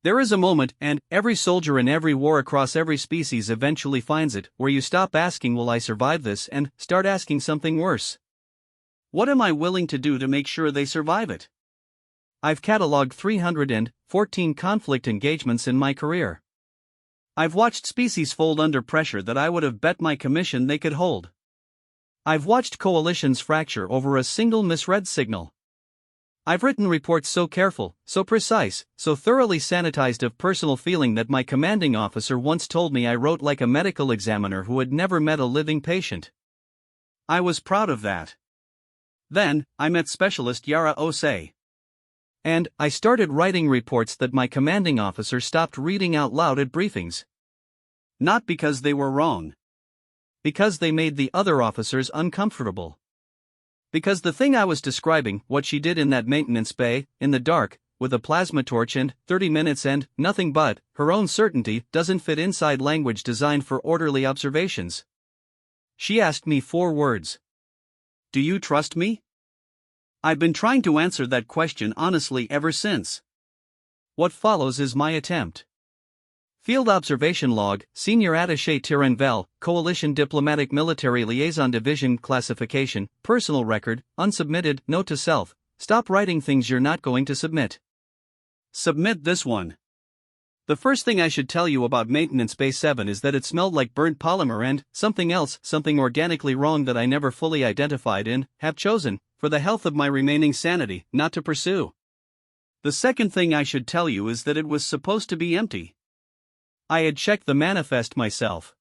There is a moment, and every soldier in every war across every species eventually finds it, where you stop asking, will I survive this, and start asking something worse. What am I willing to do to make sure they survive it? I've catalogued 314 conflict engagements in my career. I've watched species fold under pressure that I would have bet my commission they could hold. I've watched coalitions fracture over a single misread signal. I've written reports so careful, so precise, so thoroughly sanitized of personal feeling that my commanding officer once told me I wrote like a medical examiner who had never met a living patient. I was proud of that. Then, I met Specialist Yara Osei. And I started writing reports that my commanding officer stopped reading out loud at briefings. Not because they were wrong. Because they made the other officers uncomfortable. Because the thing I was describing, what she did in that maintenance bay, in the dark, with a plasma torch and 30 minutes and nothing but her own certainty, doesn't fit inside language designed for orderly observations. She asked me 4 words. Do you trust me? I've been trying to answer that question honestly ever since. What follows is my attempt. Field Observation Log, Senior Attaché Tirenvel, Coalition Diplomatic Military Liaison Division Classification, Personal Record, Unsubmitted, Note to Self, stop writing things you're not going to submit. Submit this one. The first thing I should tell you about Maintenance Bay 7 is that it smelled like burnt polymer and something else, something organically wrong that I never fully identified and have chosen, for the health of my remaining sanity, not to pursue. The second thing I should tell you is that it was supposed to be empty. I had checked the manifest myself.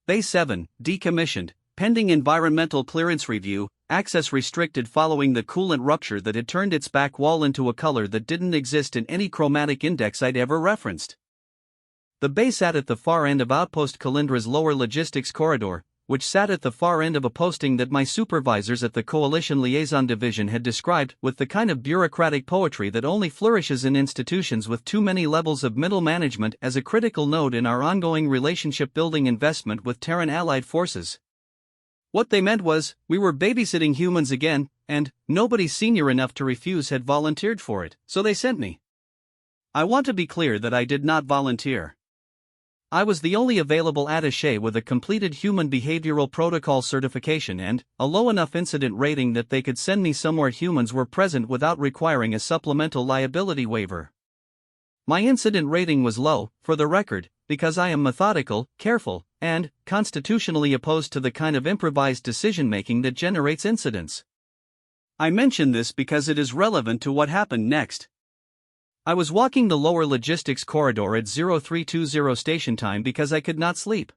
Bay 7, decommissioned, pending environmental clearance review, access restricted following the coolant rupture that had turned its back wall into a color that didn't exist in any chromatic index I'd ever referenced. The bay sat at the far end of Outpost Calindra's lower logistics corridor, which sat at the far end of a posting that my supervisors at the Coalition Liaison Division had described with the kind of bureaucratic poetry that only flourishes in institutions with too many levels of middle management as a critical node in our ongoing relationship-building investment with Terran allied forces. What they meant was, we were babysitting humans again, and nobody senior enough to refuse had volunteered for it, so they sent me. I want to be clear that I did not volunteer. I was the only available attaché with a completed human behavioral protocol certification and a low enough incident rating that they could send me somewhere humans were present without requiring a supplemental liability waiver. My incident rating was low, for the record, because I am methodical, careful, and constitutionally opposed to the kind of improvised decision-making that generates incidents. I mention this because it is relevant to what happened next. I was walking the lower logistics corridor at 0320 station time because I could not sleep.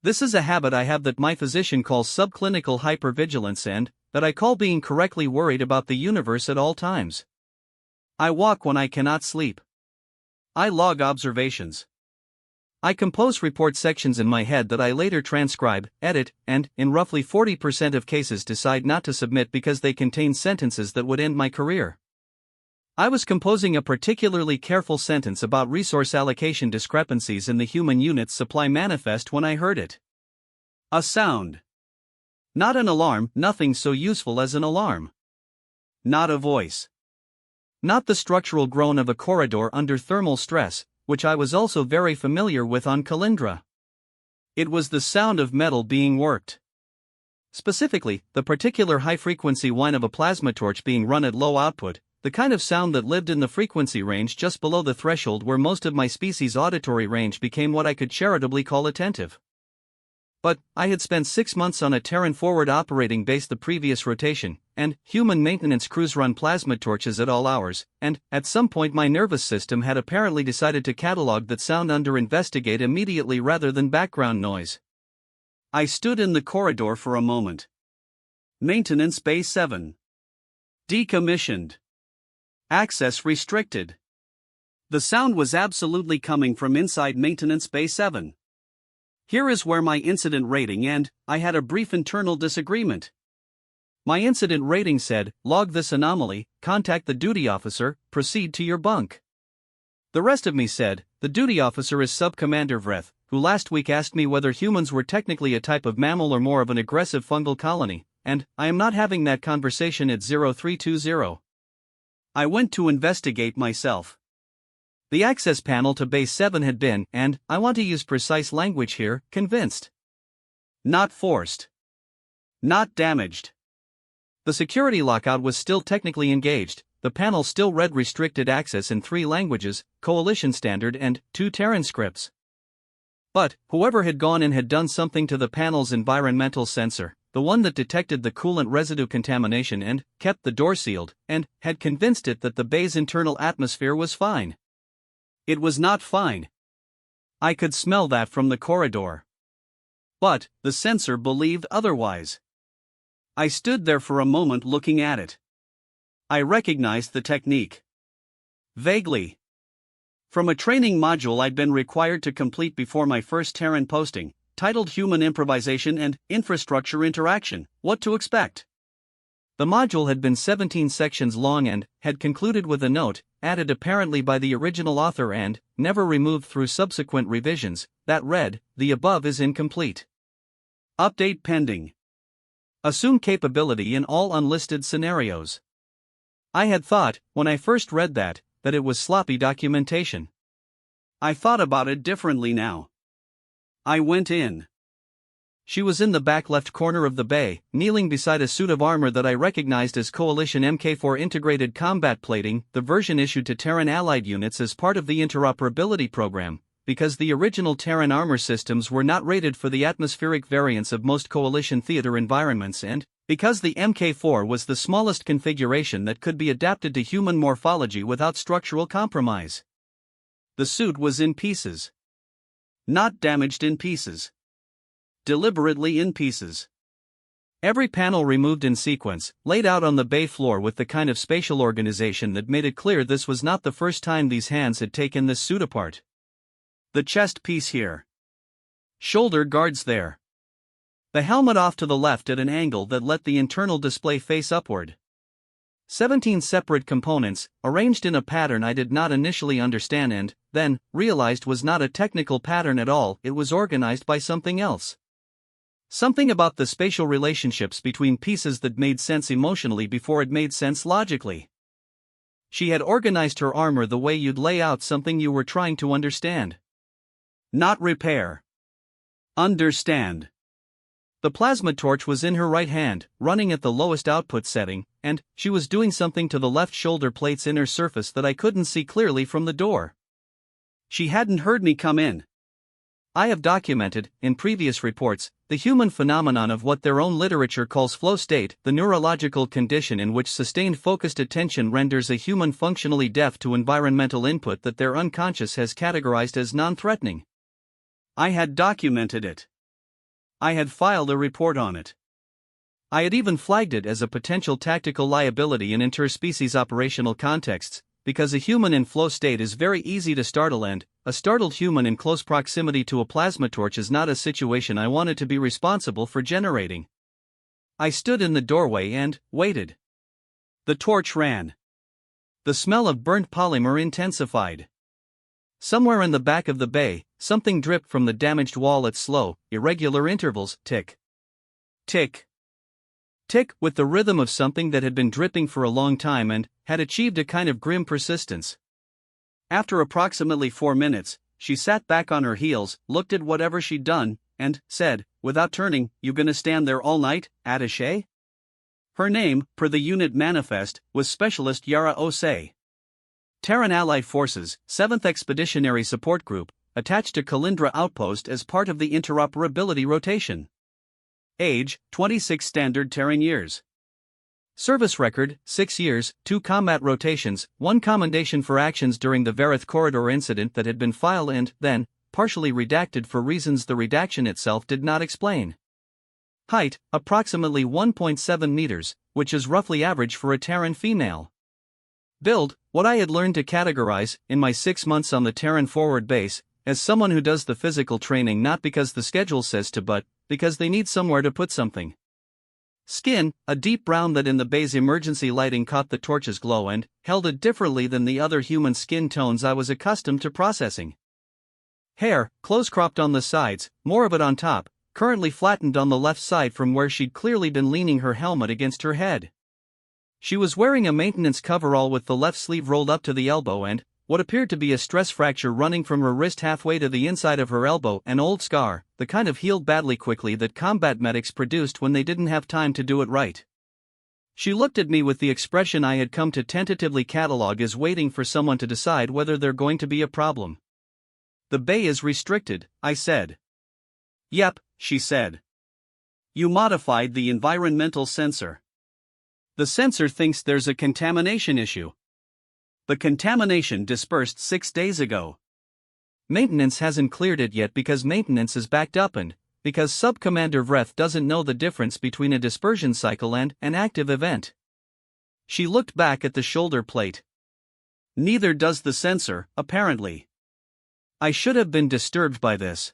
This is a habit I have that my physician calls subclinical hypervigilance and that I call being correctly worried about the universe at all times. I walk when I cannot sleep. I log observations. I compose report sections in my head that I later transcribe, edit, and, in roughly 40% of cases decide not to submit because they contain sentences that would end my career. I was composing a particularly careful sentence about resource allocation discrepancies in the human unit's supply manifest when I heard it. A sound. Not an alarm, nothing so useful as an alarm. Not a voice. Not the structural groan of a corridor under thermal stress, which I was also very familiar with on Calindra. It was the sound of metal being worked. Specifically, the particular high-frequency whine of a plasma torch being run at low output, the kind of sound that lived in the frequency range just below the threshold where most of my species' auditory range became what I could charitably call attentive. But I had spent 6 months on a Terran forward operating base the previous rotation, and human maintenance crews run plasma torches at all hours, and at some point my nervous system had apparently decided to catalog that sound under investigate immediately rather than background noise. I stood in the corridor for a moment. Maintenance Bay 7. Decommissioned. Access restricted. The sound was absolutely coming from inside Maintenance Bay 7. Here is where my incident rating and I had a brief internal disagreement. My incident rating said, log this anomaly, contact the duty officer, proceed to your bunk. The rest of me said, the duty officer is Sub-Commander Vreth, who last week asked me whether humans were technically a type of mammal or more of an aggressive fungal colony, and I am not having that conversation at 0320. I went to investigate myself. The access panel to Base 7 had been, and I want to use precise language here, convinced. Not forced. Not damaged. The security lockout was still technically engaged, the panel still read restricted access in 3 languages, Coalition Standard and 2 Terran scripts. But, whoever had gone in had done something to the panel's environmental sensor, the one that detected the coolant residue contamination and kept the door sealed, and had convinced it that the bay's internal atmosphere was fine. It was not fine. I could smell that from the corridor. But, the sensor believed otherwise. I stood there for a moment looking at it. I recognized the technique. Vaguely. From a training module I'd been required to complete before my first Terran posting, titled Human Improvisation and Infrastructure Interaction, What to Expect. The module had been 17 sections long and had concluded with a note, added apparently by the original author and never removed through subsequent revisions, that read, "The above is incomplete. Update pending. Assume capability in all unlisted scenarios." I had thought, when I first read that it was sloppy documentation. I thought about it differently now. I went in. She was in the back left corner of the bay, kneeling beside a suit of armor that I recognized as Coalition Mk4 Integrated Combat Plating, the version issued to Terran Allied units as part of the interoperability program, because the original Terran armor systems were not rated for the atmospheric variance of most Coalition theater environments and because the Mk4 was the smallest configuration that could be adapted to human morphology without structural compromise. The suit was in pieces. Not damaged in pieces. Deliberately in pieces. Every panel removed in sequence, laid out on the bay floor with the kind of spatial organization that made it clear this was not the first time these hands had taken this suit apart. The chest piece here. Shoulder guards there. The helmet off to the left at an angle that let the internal display face upward. 17 separate components, arranged in a pattern I did not initially understand and, then, realized was not a technical pattern at all, it was organized by something else. Something about the spatial relationships between pieces that made sense emotionally before it made sense logically. She had organized her armor the way you'd lay out something you were trying to understand. Not repair. Understand. The plasma torch was in her right hand, running at the lowest output setting, and she was doing something to the left shoulder plate's inner surface that I couldn't see clearly from the door. She hadn't heard me come in. I have documented, in previous reports, the human phenomenon of what their own literature calls flow state, the neurological condition in which sustained focused attention renders a human functionally deaf to environmental input that their unconscious has categorized as non-threatening. I had documented it. I had filed a report on it. I had even flagged it as a potential tactical liability in interspecies operational contexts, because a human in flow state is very easy to startle and a startled human in close proximity to a plasma torch is not a situation I wanted to be responsible for generating. I stood in the doorway and waited. The torch ran. The smell of burnt polymer intensified. Somewhere in the back of the bay, something dripped from the damaged wall at slow, irregular intervals, tick. Tick. Tick, with the rhythm of something that had been dripping for a long time and had achieved a kind of grim persistence. After approximately 4 minutes, she sat back on her heels, looked at whatever she'd done, and said, without turning, "You gonna stand there all night, attaché?" Her name, per the unit manifest, was Specialist Yara Osei. Terran Allied Forces, 7th Expeditionary Support Group, attached to Kalindra Outpost as part of the interoperability rotation. Age, 26 standard Terran years. Service record, 6 years, 2 combat rotations, 1 commendation for actions during the Vareth Corridor incident that had been filed and, then, partially redacted for reasons the redaction itself did not explain. Height, approximately 1.7 meters, which is roughly average for a Terran female. Build, what I had learned to categorize, in my 6 months on the Terran forward base, as someone who does the physical training not because the schedule says to but because they need somewhere to put something. Skin, a deep brown that in the bay's emergency lighting caught the torch's glow and held it differently than the other human skin tones I was accustomed to processing. Hair, close-cropped on the sides, more of it on top, currently flattened on the left side from where she'd clearly been leaning her helmet against her head. She was wearing a maintenance coverall with the left sleeve rolled up to the elbow and what appeared to be a stress fracture running from her wrist halfway to the inside of her elbow, an old scar, the kind of healed badly quickly that combat medics produced when they didn't have time to do it right. She looked at me with the expression I had come to tentatively catalog as waiting for someone to decide whether they're going to be a problem. The bay is restricted, I said. Yep, she said. You modified the environmental sensor. The sensor thinks there's a contamination issue. The contamination dispersed 6 days ago. Maintenance hasn't cleared it yet because maintenance is backed up and because Sub-Commander Vreth doesn't know the difference between a dispersion cycle and an active event. She looked back at the shoulder plate. Neither does the sensor, apparently. I should have been disturbed by this.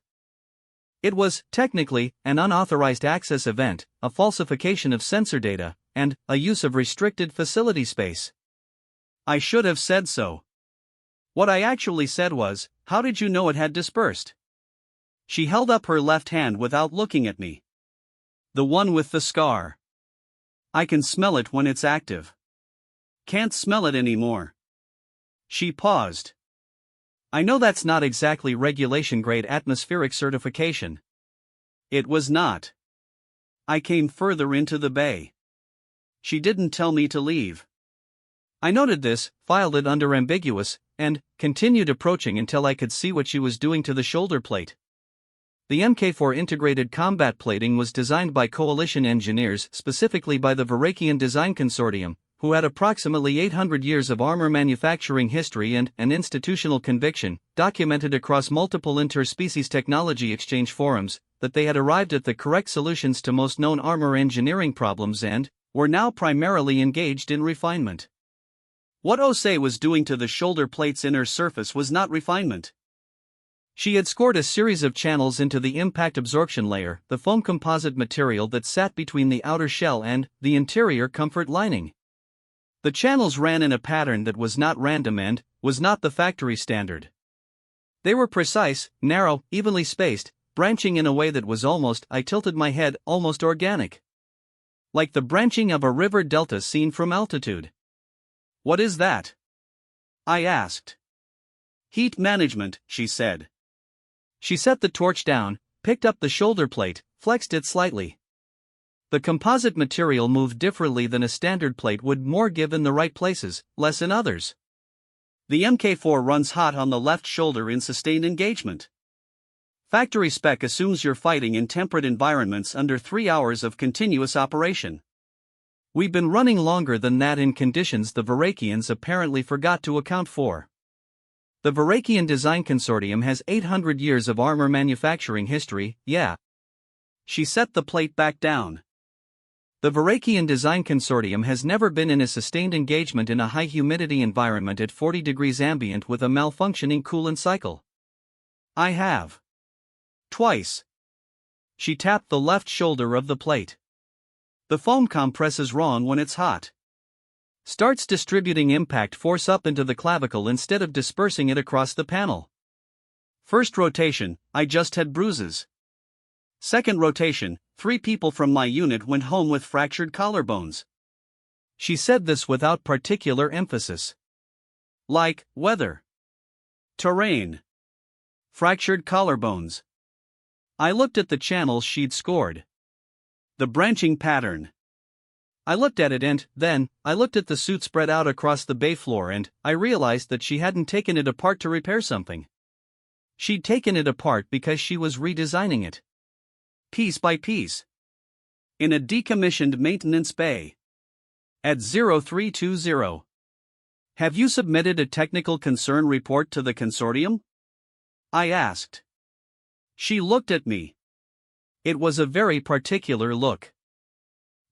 It was, technically, an unauthorized access event, a falsification of sensor data, and a use of restricted facility space. I should have said so. What I actually said was, "How did you know it had dispersed?" She held up her left hand without looking at me. The one with the scar. I can smell it when it's active. Can't smell it anymore. She paused. I know that's not exactly regulation-grade atmospheric certification. It was not. I came further into the bay. She didn't tell me to leave. I noted this, filed it under ambiguous, and continued approaching until I could see what she was doing to the shoulder plate. The Mk4 integrated combat plating was designed by coalition engineers, specifically by the Varakian Design Consortium, who had approximately 800 years of armor manufacturing history and an institutional conviction, documented across multiple interspecies technology exchange forums, that they had arrived at the correct solutions to most known armor engineering problems and were now primarily engaged in refinement. What Osei was doing to the shoulder plate's inner surface was not refinement. She had scored a series of channels into the impact absorption layer, the foam composite material that sat between the outer shell and the interior comfort lining. The channels ran in a pattern that was not random and was not the factory standard. They were precise, narrow, evenly spaced, branching in a way that was almost, I tilted my head, almost organic. Like the branching of a river delta seen from altitude. What is that? I asked. Heat management, she said. She set the torch down, picked up the shoulder plate, flexed it slightly. The composite material moved differently than a standard plate would, more give in the right places, less in others. The Mk4 runs hot on the left shoulder in sustained engagement. Factory spec assumes you're fighting in temperate environments under 3 hours of continuous operation. We've been running longer than that in conditions the Varakians apparently forgot to account for. The Varakian Design Consortium has 800 years of armor manufacturing history, yeah. She set the plate back down. The Varakian Design Consortium has never been in a sustained engagement in a high humidity environment at 40 degrees ambient with a malfunctioning coolant cycle. I have. Twice. She tapped the left shoulder of the plate. The foam compresses wrong when it's hot. Starts distributing impact force up into the clavicle instead of dispersing it across the panel. First rotation, I just had bruises. Second rotation, 3 people from my unit went home with fractured collarbones. She said this without particular emphasis. Like, weather. Terrain. Fractured collarbones. I looked at the channels she'd scored. The branching pattern. I looked at it and, then, I looked at the suit spread out across the bay floor and I realized that she hadn't taken it apart to repair something. She'd taken it apart because she was redesigning it. Piece by piece. In a decommissioned maintenance bay. At 0320. Have you submitted a technical concern report to the consortium? I asked. She looked at me. It was a very particular look.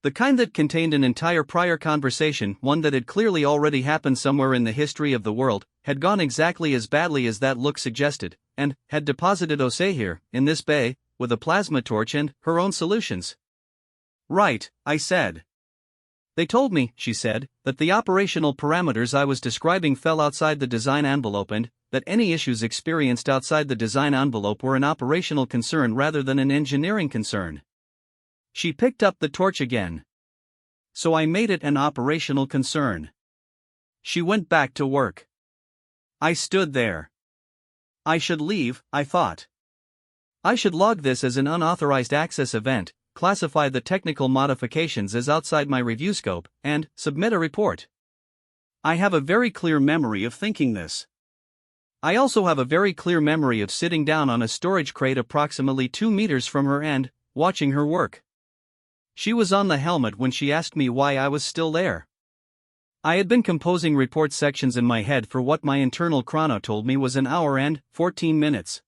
The kind that contained an entire prior conversation, one that had clearly already happened somewhere in the history of the world, had gone exactly as badly as that look suggested, and had deposited Osei here, in this bay, with a plasma torch and her own solutions. Right, I said. They told me, she said, that the operational parameters I was describing fell outside the design envelope and that any issues experienced outside the design envelope were an operational concern rather than an engineering concern. She picked up the torch again. So I made it an operational concern. She went back to work. I stood there. I should leave, I thought. I should log this as an unauthorized access event, classify the technical modifications as outside my review scope, and submit a report. I have a very clear memory of thinking this. I also have a very clear memory of sitting down on a storage crate approximately 2 meters from her and watching her work. She was on the helmet when she asked me why I was still there. I had been composing report sections in my head for what my internal chrono told me was an hour and 14 minutes.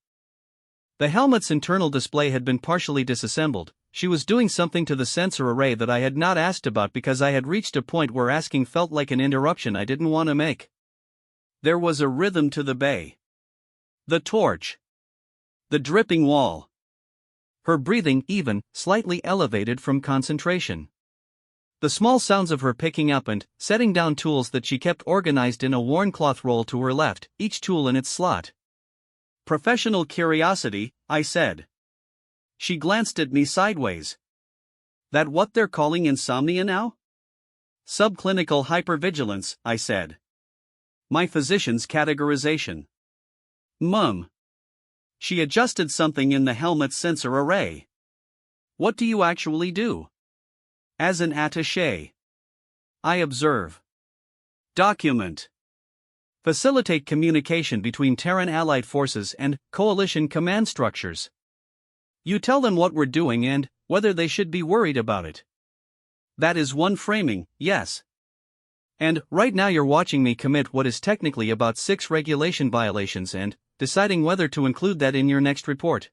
The helmet's internal display had been partially disassembled. She was doing something to the sensor array that I had not asked about because I had reached a point where asking felt like an interruption I didn't want to make. There was a rhythm to the bay. The torch. The dripping wall. Her breathing even slightly elevated from concentration. The small sounds of her picking up and setting down tools that she kept organized in a worn cloth roll to her left, each tool in its slot. Professional curiosity, I said. She glanced at me sideways. That what they're calling insomnia now? Subclinical hypervigilance, I said. My physician's categorization. Mum. She adjusted something in the helmet's sensor array. What do you actually do? As an attaché. I observe. Document. Facilitate communication between Terran allied forces and coalition command structures. You tell them what we're doing and whether they should be worried about it. That is one framing, yes. And right now you're watching me commit what is technically about 6 regulation violations and deciding whether to include that in your next report.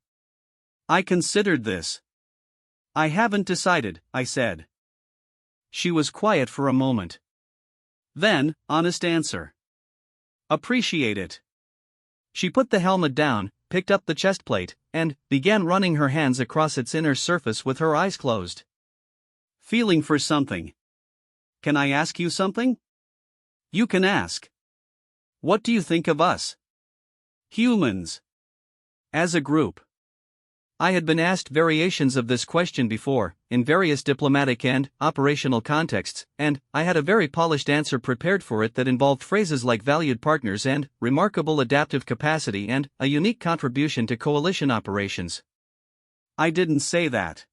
I considered this. I haven't decided, I said. She was quiet for a moment. Then, honest answer. Appreciate it. She put the helmet down, picked up the chest plate, and began running her hands across its inner surface with her eyes closed. Feeling for something. Can I ask you something? You can ask. What do you think of us? Humans. As a group. I had been asked variations of this question before, in various diplomatic and operational contexts, and I had a very polished answer prepared for it that involved phrases like valued partners and remarkable adaptive capacity and a unique contribution to coalition operations. I didn't say that.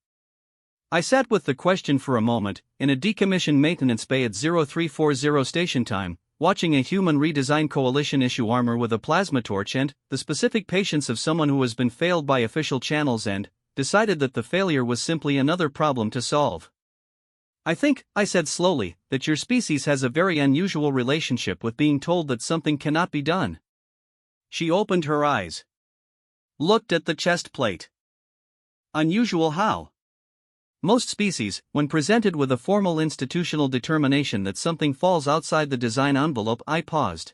I sat with the question for a moment, in a decommissioned maintenance bay at 0340 station time, watching a human redesign coalition issue armor with a plasma torch and the specific patience of someone who has been failed by official channels and decided that the failure was simply another problem to solve. I think, I said slowly, that your species has a very unusual relationship with being told that something cannot be done. She opened her eyes. Looked at the chest plate. Unusual how? Most species, when presented with a formal institutional determination that something falls outside the design envelope, I paused.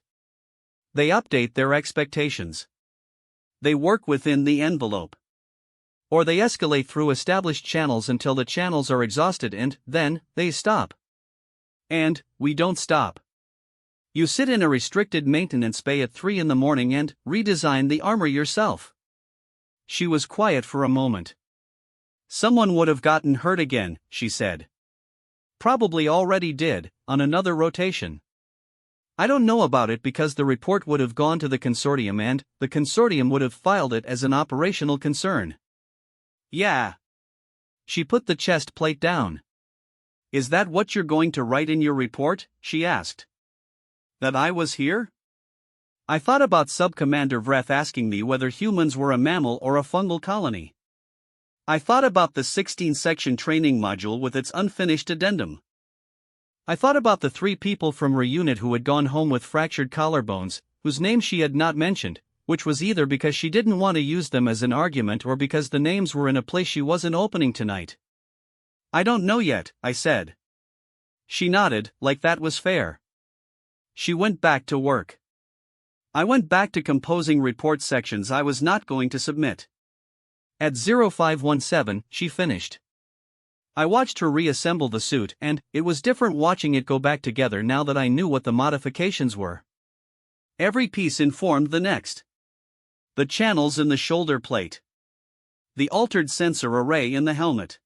They update their expectations. They work within the envelope. Or they escalate through established channels until the channels are exhausted and then they stop. And we don't stop. You sit in a restricted maintenance bay at 3 in the morning and redesign the armor yourself. She was quiet for a moment. Someone would have gotten hurt again, she said. Probably already did, on another rotation. I don't know about it because the report would have gone to the consortium and the consortium would have filed it as an operational concern. Yeah. She put the chest plate down. Is that what you're going to write in your report? She asked. That I was here? I thought about Sub-Commander Vreth asking me whether humans were a mammal or a fungal colony. I thought about the 16-section training module with its unfinished addendum. I thought about the 3 people from her unit who had gone home with fractured collarbones, whose names she had not mentioned, which was either because she didn't want to use them as an argument or because the names were in a place she wasn't opening tonight. I don't know yet, I said. She nodded, like that was fair. She went back to work. I went back to composing report sections I was not going to submit. At 0517, she finished. I watched her reassemble the suit, and it was different watching it go back together now that I knew what the modifications were. Every piece informed the next. The channels in the shoulder plate. The altered sensor array in the helmet.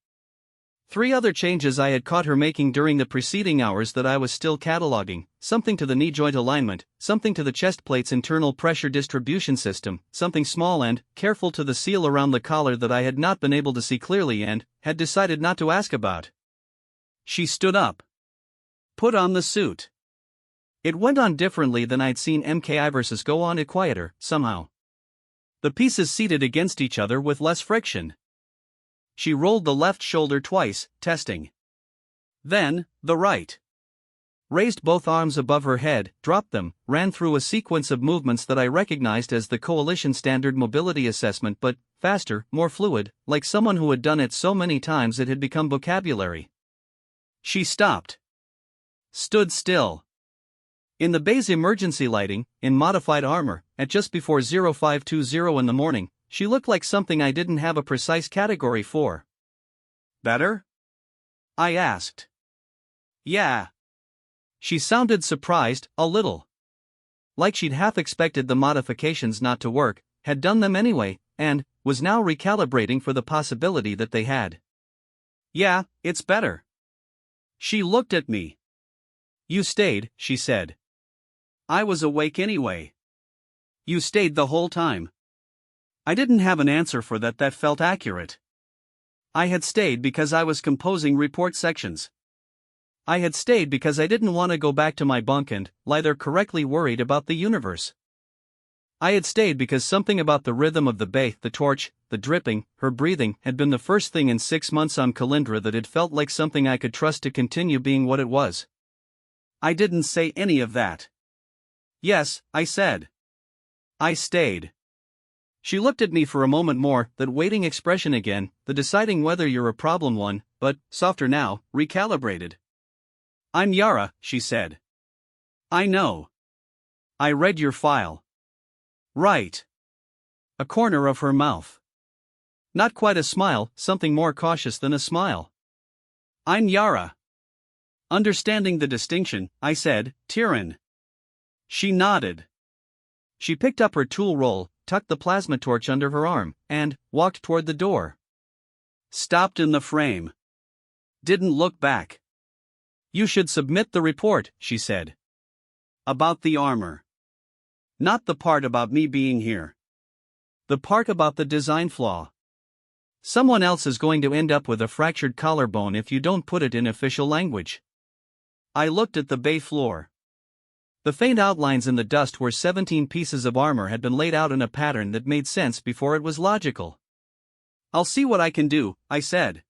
3 other changes I had caught her making during the preceding hours that I was still cataloging: something to the knee joint alignment, something to the chest plate's internal pressure distribution system, something small and careful to the seal around the collar that I had not been able to see clearly and had decided not to ask about. She stood up. Put on the suit. It went on differently than I'd seen MKI versus go on, it quieter, somehow. The pieces seated against each other with less friction. She rolled the left shoulder twice, testing. Then, the right. Raised both arms above her head, dropped them, ran through a sequence of movements that I recognized as the Coalition Standard Mobility Assessment, but faster, more fluid, like someone who had done it so many times it had become vocabulary. She stopped. Stood still. In the bay's emergency lighting, in modified armor, at just before 0520 in the morning, she looked like something I didn't have a precise category for. Better? I asked. Yeah. She sounded surprised, a little. Like she'd half expected the modifications not to work, had done them anyway, and was now recalibrating for the possibility that they had. Yeah, it's better. She looked at me. You stayed, she said. I was awake anyway. You stayed the whole time. I didn't have an answer for that felt accurate. I had stayed because I was composing report sections. I had stayed because I didn't want to go back to my bunk and lie there correctly worried about the universe. I had stayed because something about the rhythm of the bay, the torch, the dripping, her breathing, had been the first thing in 6 months on Calindra that had felt like something I could trust to continue being what it was. I didn't say any of that. Yes, I said. I stayed. She looked at me for a moment more, that waiting expression again, the deciding whether you're a problem one, but, softer now, recalibrated. I'm Yara, she said. I know. I read your file. Right. A corner of her mouth. Not quite a smile, something more cautious than a smile. I'm Yara. Understanding the distinction, I said, Tyrion. She nodded. She picked up her tool roll, tucked the plasma torch under her arm, and walked toward the door. Stopped in the frame. Didn't look back. You should submit the report, she said. About the armor. Not the part about me being here. The part about the design flaw. Someone else is going to end up with a fractured collarbone if you don't put it in official language. I looked at the bay floor. The faint outlines in the dust where 17 pieces of armor had been laid out in a pattern that made sense before it was logical. I'll see what I can do, I said.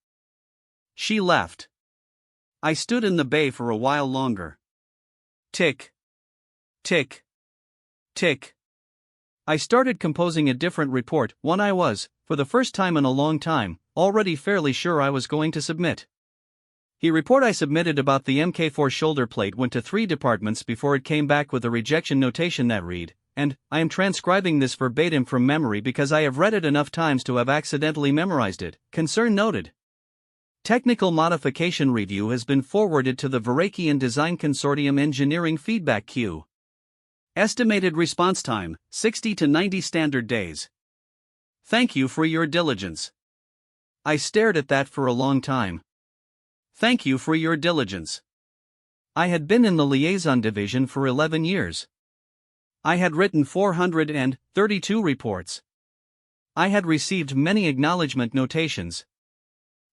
She left. I stood in the bay for a while longer. Tick. Tick. Tick. I started composing a different report, one I was, for the first time in a long time, already fairly sure I was going to submit. The report I submitted about the Mk4 shoulder plate went to 3 departments before it came back with a rejection notation that read, and I am transcribing this verbatim from memory because I have read it enough times to have accidentally memorized it. Concern noted. Technical modification review has been forwarded to the Verakian Design Consortium Engineering Feedback Queue. Estimated response time, 60 to 90 standard days. Thank you for your diligence. I stared at that for a long time. Thank you for your diligence. I had been in the liaison division for 11 years. I had written 432 reports. I had received many acknowledgement notations.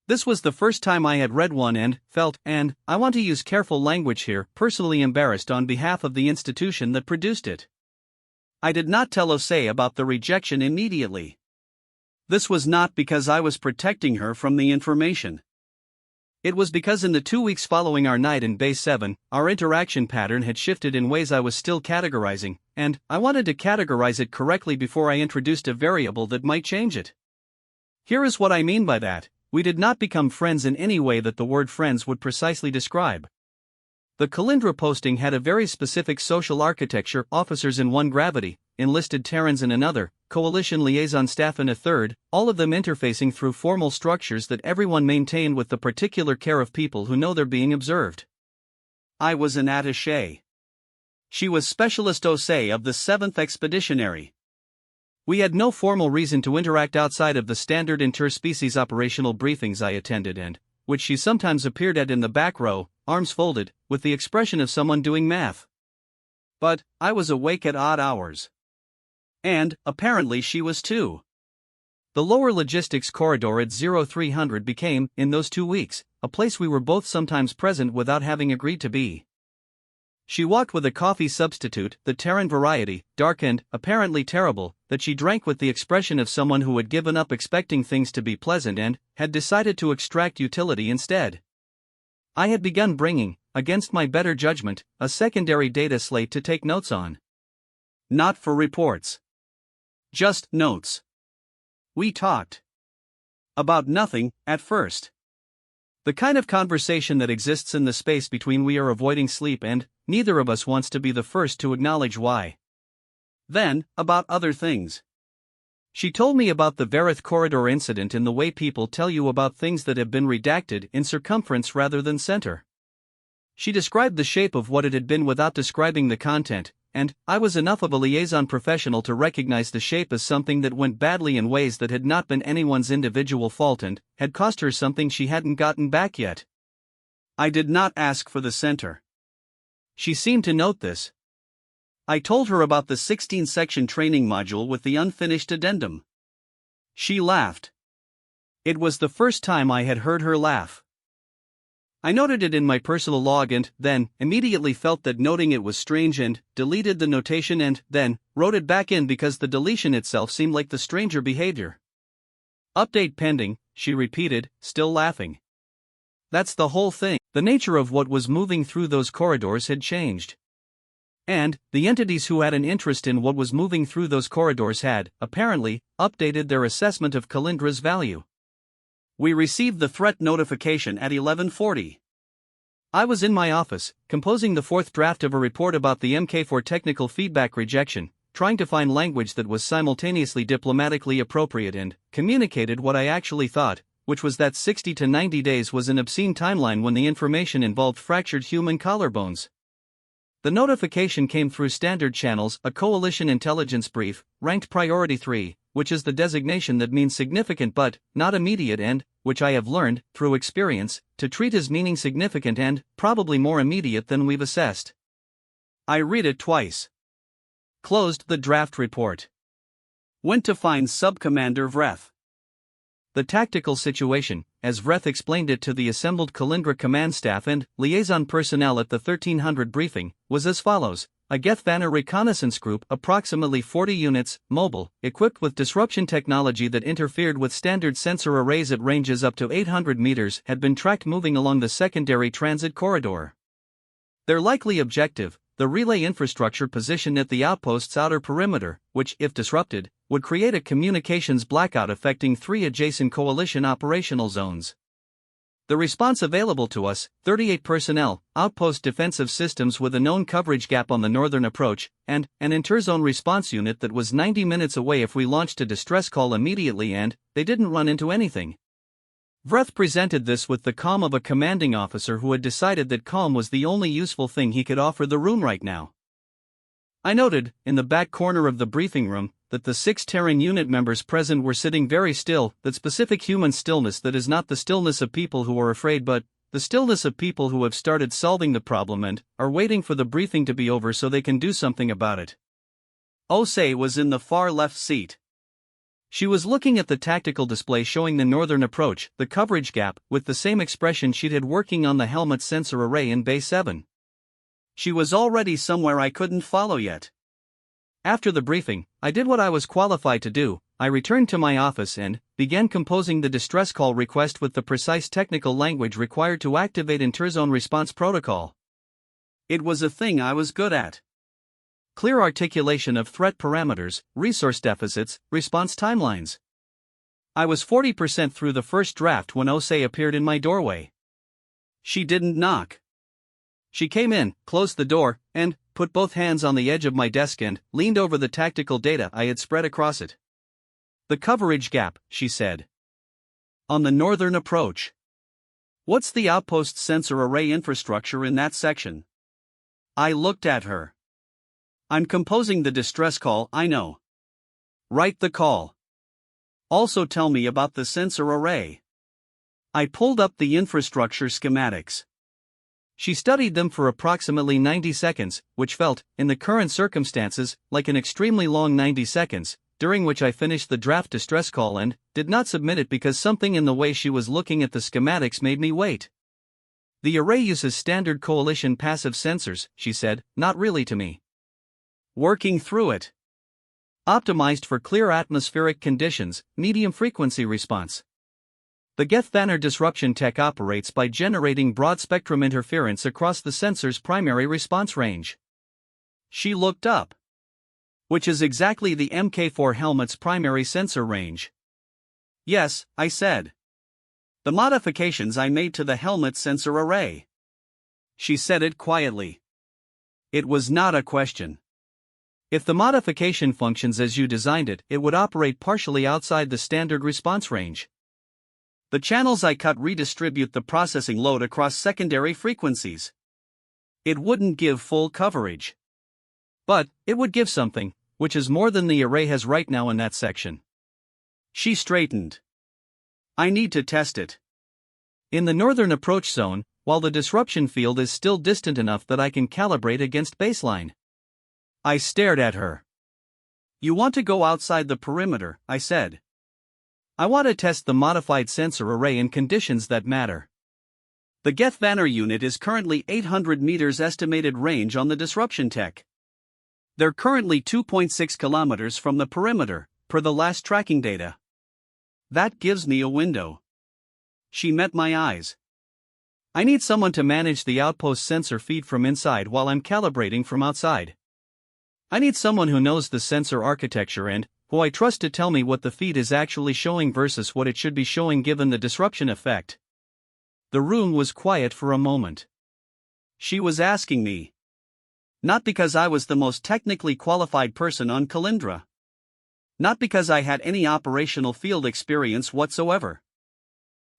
This was the first time I had read one and felt, and I want to use careful language here, personally embarrassed on behalf of the institution that produced it. I did not tell Osei about the rejection immediately. This was not because I was protecting her from the information. It was because in the 2 weeks following our night in Base 7, our interaction pattern had shifted in ways I was still categorizing, and I wanted to categorize it correctly before I introduced a variable that might change it. Here is what I mean by that: we did not become friends in any way that the word friends would precisely describe. The Calindra posting had a very specific social architecture: officers in one gravity, enlisted Terrans in another, coalition liaison staff in a third, all of them interfacing through formal structures that everyone maintained with the particular care of people who know they're being observed. I was an attaché. She was Specialist Osei of the 7th Expeditionary. We had no formal reason to interact outside of the standard interspecies operational briefings I attended, and which she sometimes appeared at in the back row, arms folded, with the expression of someone doing math. But I was awake at odd hours. And, apparently, she was too. The lower logistics corridor at 0300 became, in those 2 weeks, a place we were both sometimes present without having agreed to be. She walked with a coffee substitute, the Terran variety, dark and, apparently terrible, that she drank with the expression of someone who had given up expecting things to be pleasant and had decided to extract utility instead. I had begun bringing, against my better judgment, a secondary data slate to take notes on. Not for reports. Just notes. We talked about nothing, at first. The kind of conversation that exists in the space between we are avoiding sleep and neither of us wants to be the first to acknowledge why. Then, about other things. She told me about the Verith corridor incident in the way people tell you about things that have been redacted in circumference rather than center. She described the shape of what it had been without describing the content, and I was enough of a liaison professional to recognize the shape as something that went badly in ways that had not been anyone's individual fault and had cost her something she hadn't gotten back yet. I did not ask for the center. She seemed to note this. I told her about the 16-section training module with the unfinished addendum. She laughed. It was the first time I had heard her laugh. I noted it in my personal log and, then, immediately felt that noting it was strange and, deleted the notation and, then, wrote it back in because the deletion itself seemed like the stranger behavior. Update pending, she repeated, still laughing. That's the whole thing. The nature of what was moving through those corridors had changed. And, the entities who had an interest in what was moving through those corridors had, apparently, updated their assessment of Kalindra's value. We received the threat notification at 11:40. I was in my office, composing the fourth draft of a report about the MK4 technical feedback rejection, trying to find language that was simultaneously diplomatically appropriate and communicated what I actually thought, which was that 60 to 90 days was an obscene timeline when the information involved fractured human collarbones. The notification came through standard channels, a coalition intelligence brief, ranked priority 3, which is the designation that means significant but not immediate and, which I have learned, through experience, to treat as meaning significant and, probably more immediate than we've assessed. I read it twice. Closed the draft report. Went to find Subcommander Vreth. The tactical situation, as Vreth explained it to the assembled Kalindra command staff and liaison personnel at the 1300 briefing, was as follows: a Gethvanner reconnaissance group, approximately 40 units, mobile, equipped with disruption technology that interfered with standard sensor arrays at ranges up to 800 meters, had been tracked moving along the secondary transit corridor. Their likely objective, the relay infrastructure positioned at the outpost's outer perimeter, which, if disrupted, would create a communications blackout affecting 3 adjacent coalition operational zones. The response available to us, 38 personnel, outpost defensive systems with a known coverage gap on the northern approach, and an interzone response unit that was 90 minutes away if we launched a distress call immediately and they didn't run into anything. Vreth presented this with the calm of a commanding officer who had decided that calm was the only useful thing he could offer the room right now. I noted, in the back corner of the briefing room, that the 6 Terran unit members present were sitting very still, that specific human stillness that is not the stillness of people who are afraid but the stillness of people who have started solving the problem and are waiting for the briefing to be over so they can do something about it. Osei was in the far left seat. She was looking at the tactical display showing the northern approach, the coverage gap, with the same expression she'd had working on the helmet sensor array in Bay 7. She was already somewhere I couldn't follow yet. After the briefing, I did what I was qualified to do. I returned to my office and began composing the distress call request with the precise technical language required to activate interzone response protocol. It was a thing I was good at. Clear articulation of threat parameters, resource deficits, response timelines. I was 40% through the first draft when Osei appeared in my doorway. She didn't knock. She came in, closed the door, and put both hands on the edge of my desk and leaned over the tactical data I had spread across it. The coverage gap, she said. On the northern approach. What's the outpost sensor array infrastructure in that section? I looked at her. I'm composing the distress call, I know. Write the call. Also tell me about the sensor array. I pulled up the infrastructure schematics. She studied them for approximately 90 seconds, which felt, in the current circumstances, like an extremely long 90 seconds, during which I finished the draft distress call and did not submit it because something in the way she was looking at the schematics made me wait. The array uses standard coalition passive sensors, she said, not really to me. Working through it. Optimized for clear atmospheric conditions, medium frequency response. The Geth-Vanner disruption tech operates by generating broad-spectrum interference across the sensor's primary response range. She looked up. Which is exactly the Mk4 helmet's primary sensor range. Yes, I said. The modifications I made to the helmet sensor array. She said it quietly. It was not a question. If the modification functions as you designed it, it would operate partially outside the standard response range. The channels I cut redistribute the processing load across secondary frequencies. It wouldn't give full coverage. But, it would give something, which is more than the array has right now in that section. She straightened. I need to test it. In the northern approach zone, while the disruption field is still distant enough that I can calibrate against baseline. I stared at her. You want to go outside the perimeter, I said. I want to test the modified sensor array in conditions that matter. The Geth-Vanner unit is currently 800 meters estimated range on the disruption tech. They're currently 2.6 kilometers from the perimeter, per the last tracking data. That gives me a window. She met my eyes. I need someone to manage the outpost sensor feed from inside while I'm calibrating from outside. I need someone who knows the sensor architecture and who I trust to tell me what the feed is actually showing versus what it should be showing given the disruption effect. The room was quiet for a moment. She was asking me. Not because I was the most technically qualified person on Calindra. Not because I had any operational field experience whatsoever.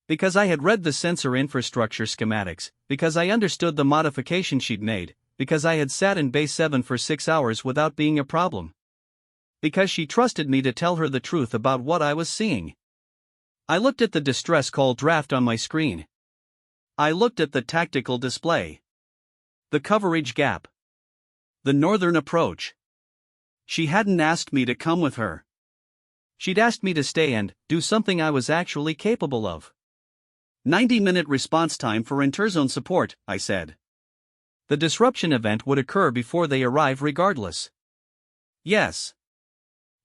Because I had read the sensor infrastructure schematics, because I understood the modification she'd made, because I had sat in Base 7 for 6 hours without being a problem. Because she trusted me to tell her the truth about what I was seeing. I looked at the distress call draft on my screen. I looked at the tactical display. The coverage gap. The northern approach. She hadn't asked me to come with her. She'd asked me to stay and do something I was actually capable of. 90-minute response time for interzone support, I said. The disruption event would occur before they arrive regardless. Yes.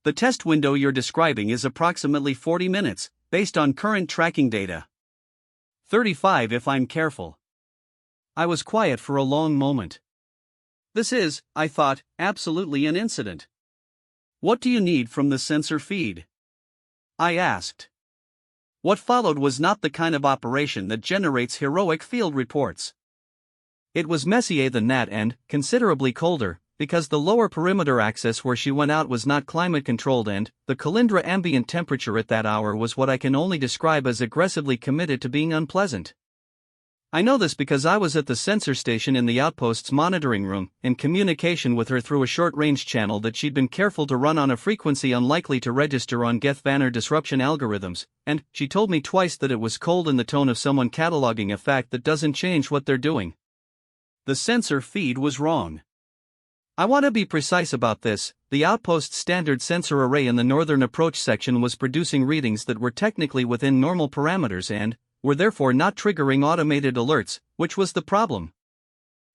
The test window you're describing is approximately 40 minutes, based on current tracking data. 35 if I'm careful. I was quiet for a long moment. This is, I thought, absolutely an incident. What do you need from the sensor feed? I asked. What followed was not the kind of operation that generates heroic field reports. It was messier than that and considerably colder, because the lower perimeter access where she went out was not climate controlled and the Calindra ambient temperature at that hour was what I can only describe as aggressively committed to being unpleasant. I know this because I was at the sensor station in the outpost's monitoring room, in communication with her through a short-range channel that she'd been careful to run on a frequency unlikely to register on Geth-Vanner disruption algorithms, and she told me twice that it was cold in the tone of someone cataloging a fact that doesn't change what they're doing. The sensor feed was wrong. I want to be precise about this. The outpost's standard sensor array in the northern approach section was producing readings that were technically within normal parameters and were therefore not triggering automated alerts, which was the problem.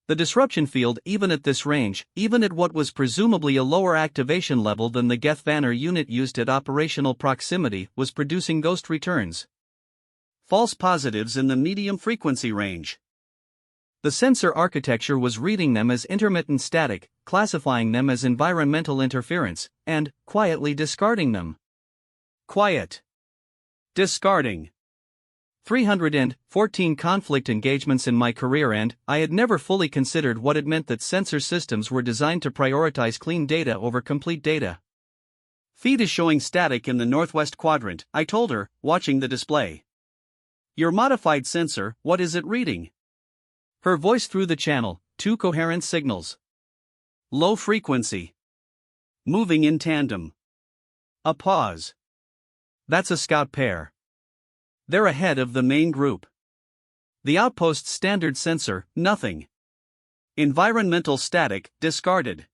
The disruption field, even at this range, even at what was presumably a lower activation level than the Geth-Vanner unit used at operational proximity, was producing ghost returns. False positives in the medium frequency range. The sensor architecture was reading them as intermittent static, classifying them as environmental interference, and quietly discarding them. Quiet. Discarding. 314 conflict engagements in my career, and I had never fully considered what it meant that sensor systems were designed to prioritize clean data over complete data. Feed is showing static in the northwest quadrant, I told her, watching the display. Your modified sensor, what is it reading? Her voice through the channel, 2 coherent signals. Low frequency. Moving in tandem. A pause. That's a scout pair. They're ahead of the main group. The outpost's standard sensor, nothing. Environmental static, discarded.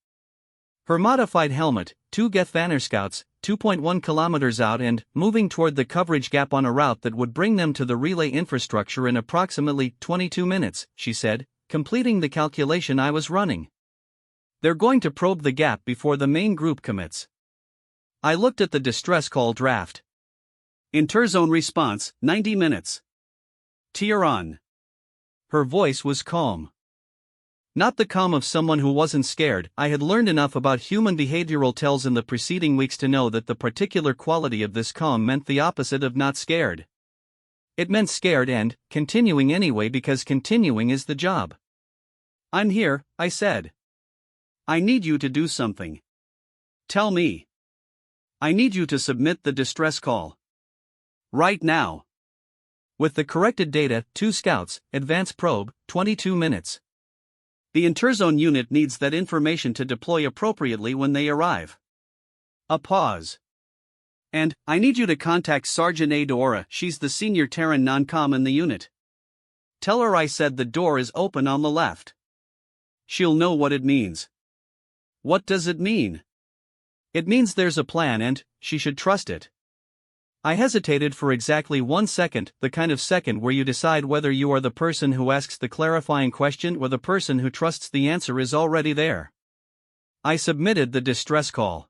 Her modified helmet, 2 Gethvanner scouts, 2.1 kilometers out and moving toward the coverage gap on a route that would bring them to the relay infrastructure in approximately 22 minutes, she said, completing the calculation I was running. They're going to probe the gap before the main group commits. I looked at the distress call draft. Interzone response, 90 minutes. Tier on. Her voice was calm. Not the calm of someone who wasn't scared. I had learned enough about human behavioral tells in the preceding weeks to know that the particular quality of this calm meant the opposite of not scared. It meant scared and continuing anyway because continuing is the job. I'm here, I said. I need you to do something. Tell me. I need you to submit the distress call. Right now. With the corrected data, 2 scouts, advance probe, 22 minutes. The interzone unit needs that information to deploy appropriately when they arrive. A pause. And, I need you to contact Sergeant Adora, she's the senior Terran non-com in the unit. Tell her I said the door is open on the left. She'll know what it means. What does it mean? It means there's a plan and, she should trust it. I hesitated for exactly 1 second, the kind of second where you decide whether you are the person who asks the clarifying question or the person who trusts the answer is already there. I submitted the distress call.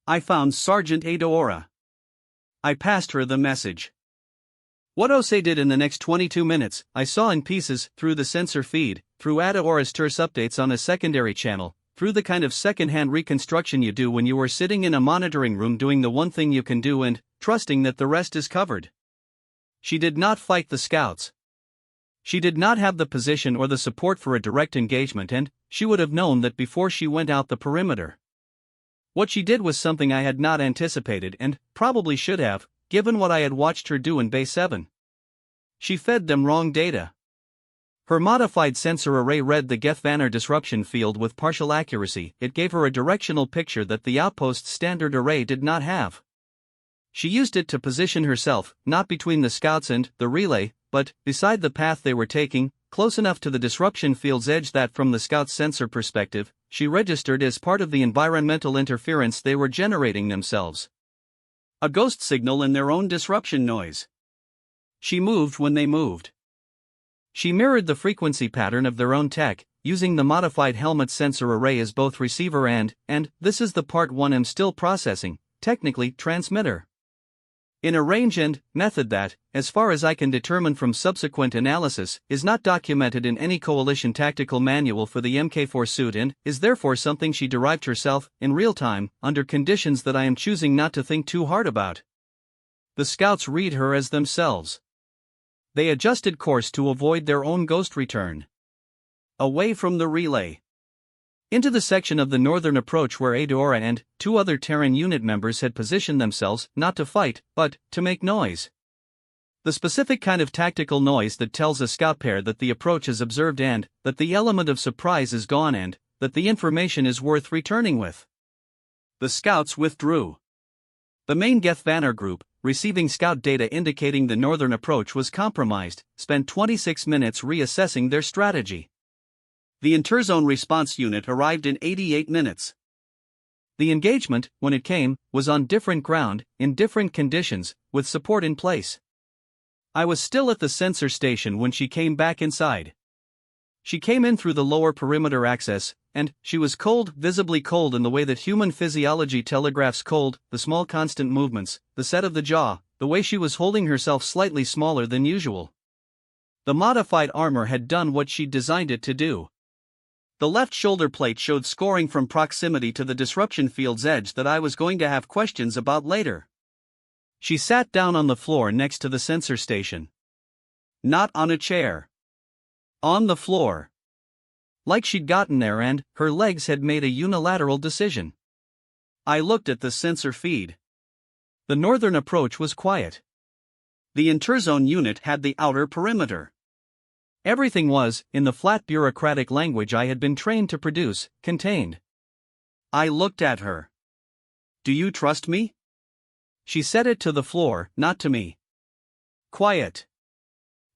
I found Sergeant Adora. I passed her the message. What Ose did in the next 22 minutes, I saw in pieces, through the sensor feed, through Adaora's terse updates on a secondary channel, through the kind of second-hand reconstruction you do when you are sitting in a monitoring room doing the one thing you can do and trusting that the rest is covered. She did not fight the scouts. She did not have the position or the support for a direct engagement and she would have known that before she went out the perimeter. What she did was something I had not anticipated and probably should have, given what I had watched her do in Bay 7. She fed them wrong data. Her modified sensor array read the Gethvanner disruption field with partial accuracy. It gave her a directional picture that the outpost's standard array did not have. She used it to position herself, not between the scouts and the relay, but beside the path they were taking, close enough to the disruption field's edge that from the scout's sensor perspective, she registered as part of the environmental interference they were generating themselves. A ghost signal in their own disruption noise. She moved when they moved. She mirrored the frequency pattern of their own tech, using the modified helmet sensor array as both receiver and this is the part 1 I'm still processing, technically transmitter. In a range and method that, as far as I can determine from subsequent analysis, is not documented in any coalition tactical manual for the Mk4 suit and is therefore something she derived herself, in real time, under conditions that I am choosing not to think too hard about. The scouts read her as themselves. They adjusted course to avoid their own ghost return. Away from the relay. Into the section of the northern approach where Adora and 2 other Terran unit members had positioned themselves, not to fight, but to make noise. The specific kind of tactical noise that tells a scout pair that the approach is observed and that the element of surprise is gone and that the information is worth returning with. The scouts withdrew. The main Gethvanner group, receiving scout data indicating the northern approach was compromised, spent 26 minutes reassessing their strategy. The interzone response unit arrived in 88 minutes. The engagement, when it came, was on different ground, in different conditions, with support in place. I was still at the sensor station when she came back inside. She came in through the lower perimeter access, and she was cold, visibly cold in the way that human physiology telegraphs cold, the small constant movements, the set of the jaw, the way she was holding herself slightly smaller than usual. The modified armor had done what she'd designed it to do. The left shoulder plate showed scoring from proximity to the disruption field's edge that I was going to have questions about later. She sat down on the floor next to the sensor station. Not on a chair. On the floor. Like she'd gotten there and her legs had made a unilateral decision. I looked at the sensor feed. The northern approach was quiet. The interzone unit had the outer perimeter. Everything was, in the flat bureaucratic language I had been trained to produce, contained. I looked at her. Do you trust me? She said it to the floor, not to me. Quiet.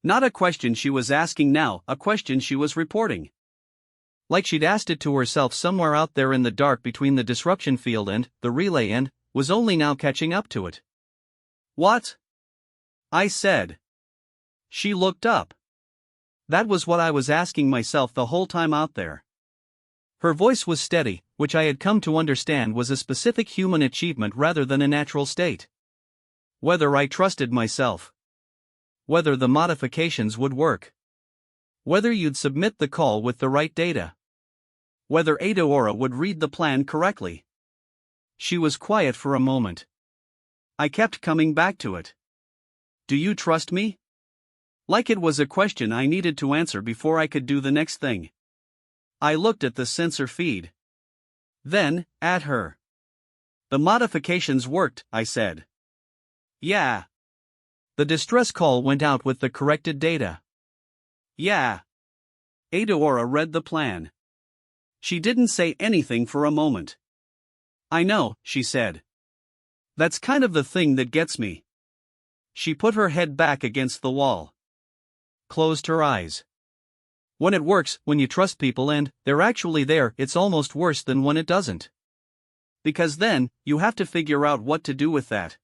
Not a question she was asking now, a question she was reporting. Like she'd asked it to herself somewhere out there in the dark between the disruption field and the relay and was only now catching up to it. What? I said. She looked up. That was what I was asking myself the whole time out there. Her voice was steady, which I had come to understand was a specific human achievement rather than a natural state. Whether I trusted myself. Whether the modifications would work. Whether you'd submit the call with the right data. Whether Adaora would read the plan correctly. She was quiet for a moment. I kept coming back to it. Do you trust me? Like it was a question I needed to answer before I could do the next thing. I looked at the sensor feed. Then, at her. The modifications worked, I said. Yeah. The distress call went out with the corrected data. Yeah. Adaora read the plan. She didn't say anything for a moment. I know, she said. That's kind of the thing that gets me. She put her head back against the wall. Closed her eyes. When it works, when you trust people and they're actually there, it's almost worse than when it doesn't. Because then, you have to figure out what to do with that.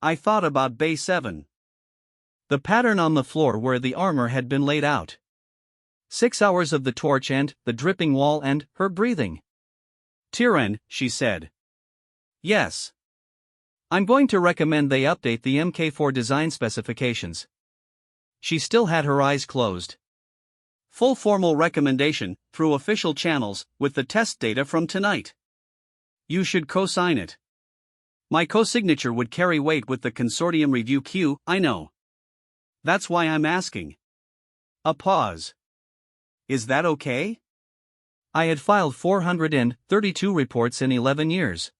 I thought about Bay 7. The pattern on the floor where the armor had been laid out. 6 hours of the torch and the dripping wall and her breathing. Tyran, she said. Yes. I'm going to recommend they update the Mk4 design specifications. She still had her eyes closed. Full formal recommendation, through official channels, with the test data from tonight. You should co-sign it. My co-signature would carry weight with the consortium review queue, I know. That's why I'm asking. A pause. Is that okay? I had filed 432 reports in 11 years.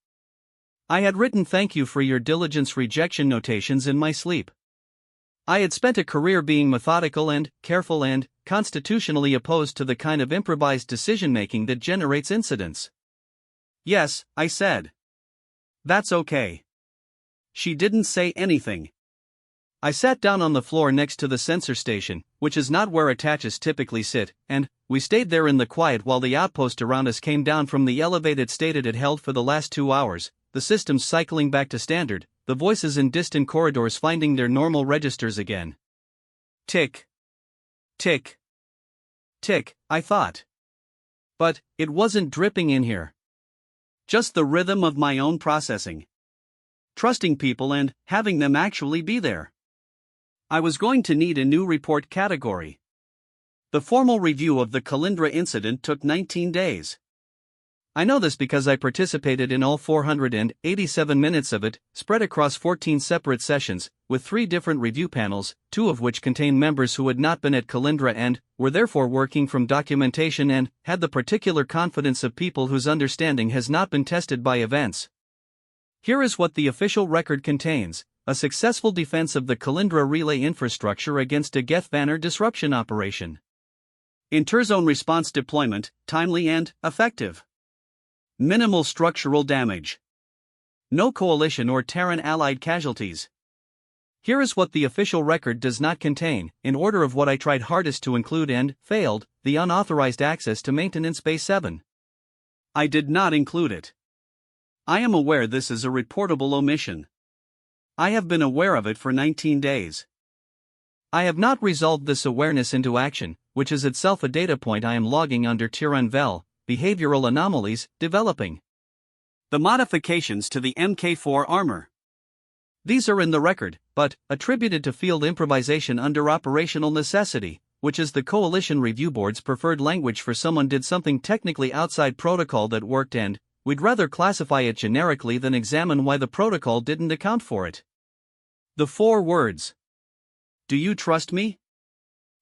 I had written thank you for your diligence rejection notations in my sleep. I had spent a career being methodical and careful and constitutionally opposed to the kind of improvised decision-making that generates incidents. Yes, I said. That's okay. She didn't say anything. I sat down on the floor next to the sensor station, which is not where attaches typically sit, and we stayed there in the quiet while the outpost around us came down from the elevated state it had held for the last 2 hours, the systems cycling back to standard, the voices in distant corridors finding their normal registers again. Tick. Tick. Tick, I thought. But it wasn't dripping in here. Just the rhythm of my own processing. Trusting people and having them actually be there. I was going to need a new report category. The formal review of the Calindra incident took 19 days. I know this because I participated in all 487 minutes of it, spread across 14 separate sessions, with 3 different review panels, 2 of which contained members who had not been at Calindra and were therefore working from documentation and had the particular confidence of people whose understanding has not been tested by events. Here is what the official record contains: a successful defense of the Calindra relay infrastructure against a Geth-Vanner disruption operation. Interzone response deployment, timely and effective. Minimal structural damage. No coalition or Terran allied casualties. Here is what the official record does not contain, in order of what I tried hardest to include and failed: the unauthorized access to maintenance Bay 7. I did not include it. I am aware this is a reportable omission. I have been aware of it for 19 days. I have not resolved this awareness into action, which is itself a data point I am logging under Tyran Vel, behavioral anomalies, developing. The modifications to the Mk4 armor. These are in the record, but attributed to field improvisation under operational necessity, which is the Coalition Review Board's preferred language for someone did something technically outside protocol that worked, and we'd rather classify it generically than examine why the protocol didn't account for it. The 4 words. Do you trust me?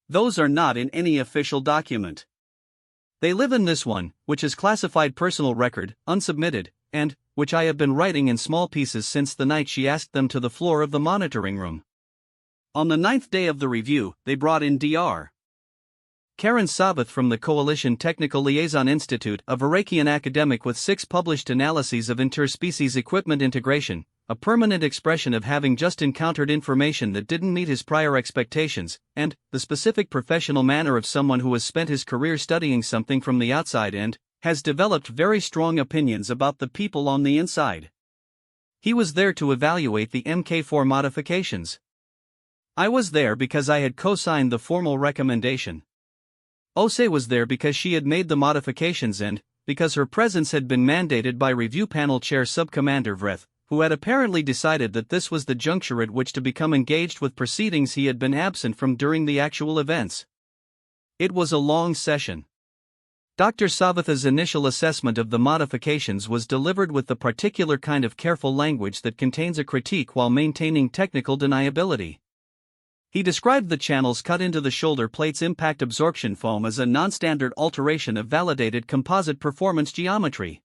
Those are not in any official document. They live in this one, which is classified personal record, unsubmitted, and which I have been writing in small pieces since the night she asked them to the floor of the monitoring room. On the 9th day of the review, they brought in Dr. Karen Sabath from the Coalition Technical Liaison Institute, a Varakian academic with 6 published analyses of interspecies equipment integration, a permanent expression of having just encountered information that didn't meet his prior expectations, and the specific professional manner of someone who has spent his career studying something from the outside and has developed very strong opinions about the people on the inside. He was there to evaluate the Mk4 modifications. I was there because I had co-signed the formal recommendation. Ose was there because she had made the modifications and because her presence had been mandated by Review Panel Chair Subcommander Vreth, who had apparently decided that this was the juncture at which to become engaged with proceedings he had been absent from during the actual events. It was a long session. Dr. Savatha's initial assessment of the modifications was delivered with the particular kind of careful language that contains a critique while maintaining technical deniability. He described the channels cut into the shoulder plate's impact absorption foam as a non-standard alteration of validated composite performance geometry.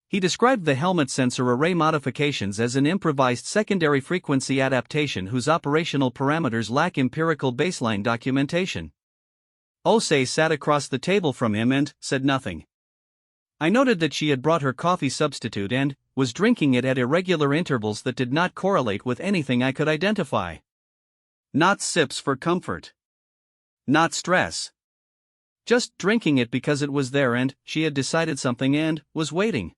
He described the helmet sensor array modifications as an improvised secondary frequency adaptation whose operational parameters lack empirical baseline documentation. Ose sat across the table from him and said nothing. I noted that she had brought her coffee substitute and was drinking it at irregular intervals that did not correlate with anything I could identify. Not sips for comfort. Not stress. Just drinking it because it was there and she had decided something and was waiting.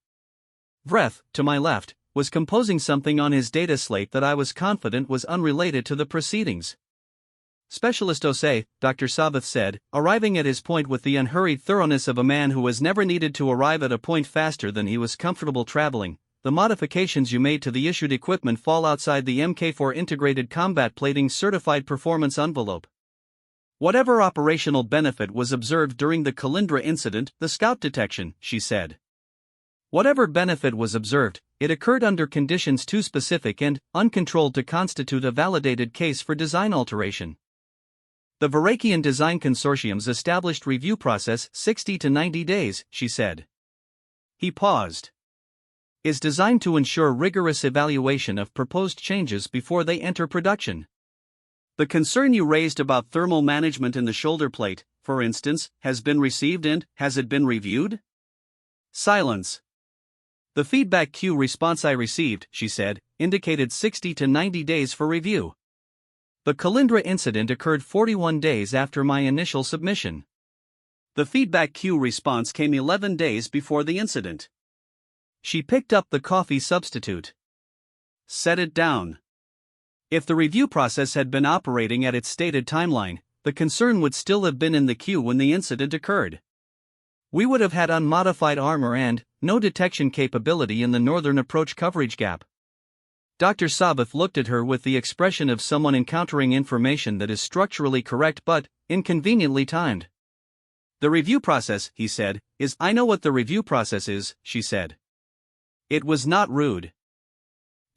Vreth, to my left, was composing something on his data slate that I was confident was unrelated to the proceedings. Specialist Ose, Dr. Savath said, arriving at his point with the unhurried thoroughness of a man who has never needed to arrive at a point faster than he was comfortable traveling. The modifications you made to the issued equipment fall outside the Mk4 Integrated Combat Plating Certified Performance Envelope. Whatever operational benefit was observed during the Kalindra incident, the scout detection, she said. Whatever benefit was observed, it occurred under conditions too specific and uncontrolled to constitute a validated case for design alteration. The Varakian Design Consortium's established review process 60 to 90 days, she said. He paused. Is designed to ensure rigorous evaluation of proposed changes before they enter production. The concern you raised about thermal management in the shoulder plate, for instance, has been received and has it been reviewed? Silence. The feedback queue response I received, she said, indicated 60 to 90 days for review. The Kalindra incident occurred 41 days after my initial submission. The feedback queue response came 11 days before the incident. She picked up the coffee substitute. Set it down. If the review process had been operating at its stated timeline, the concern would still have been in the queue when the incident occurred. We would have had unmodified armor and no detection capability in the northern approach coverage gap. Dr. Savath looked at her with the expression of someone encountering information that is structurally correct but inconveniently timed. The review process, he said, is I know what the review process is, she said. It was not rude.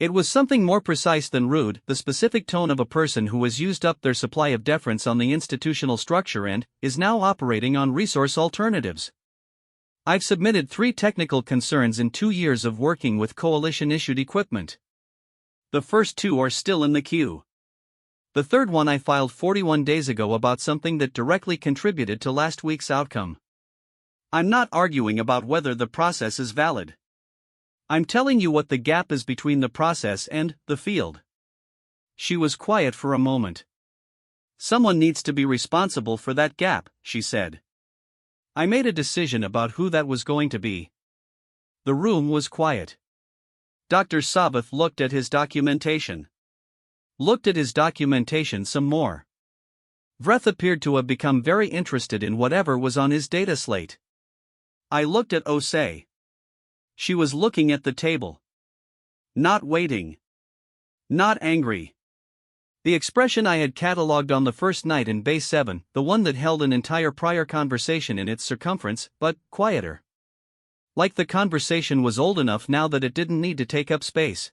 It was something more precise than rude, the specific tone of a person who has used up their supply of deference on the institutional structure and is now operating on resource alternatives. I've submitted 3 technical concerns in 2 years of working with coalition-issued equipment. The first 2 are still in the queue. The third one I filed 41 days ago about something that directly contributed to last week's outcome. I'm not arguing about whether the process is valid. I'm telling you what the gap is between the process and the field. She was quiet for a moment. Someone needs to be responsible for that gap, she said. I made a decision about who that was going to be. The room was quiet. Dr. Savath looked at his documentation. Looked at his documentation some more. Vreth appeared to have become very interested in whatever was on his data slate. I looked at Ose. She was looking at the table. Not waiting. Not angry. The expression I had catalogued on the first night in Base 7, the one that held an entire prior conversation in its circumference, but quieter. Like the conversation was old enough now that it didn't need to take up space.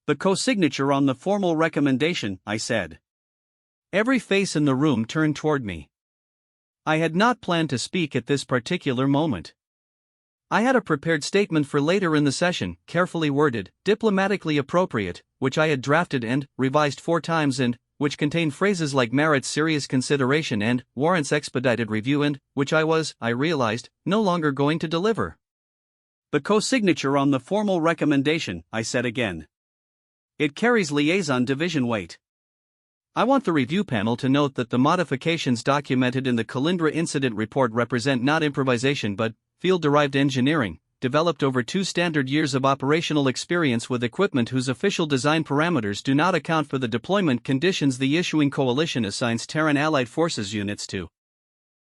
The co-signature on the formal recommendation, I said. Every face in the room turned toward me. I had not planned to speak at this particular moment. I had a prepared statement for later in the session, carefully worded, diplomatically appropriate, which I had drafted and revised 4 times and which contained phrases like merits serious consideration and warrants expedited review and which I realized, no longer going to deliver. The co-signature on the formal recommendation, I said again. It carries liaison division weight. I want the review panel to note that the modifications documented in the Calindra incident report represent not improvisation but field-derived engineering, developed over 2 standard years of operational experience with equipment whose official design parameters do not account for the deployment conditions the issuing coalition assigns Terran Allied Forces units to.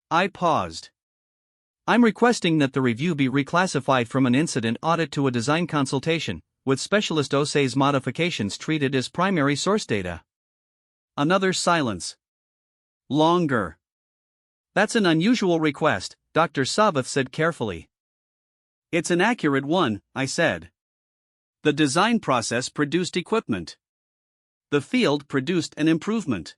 I paused. I'm requesting that the review be reclassified from an incident audit to a design consultation, with specialist OSE's modifications treated as primary source data. Another silence. Longer. That's an unusual request, Dr. Savath said carefully. It's an accurate one, I said. The design process produced equipment. The field produced an improvement.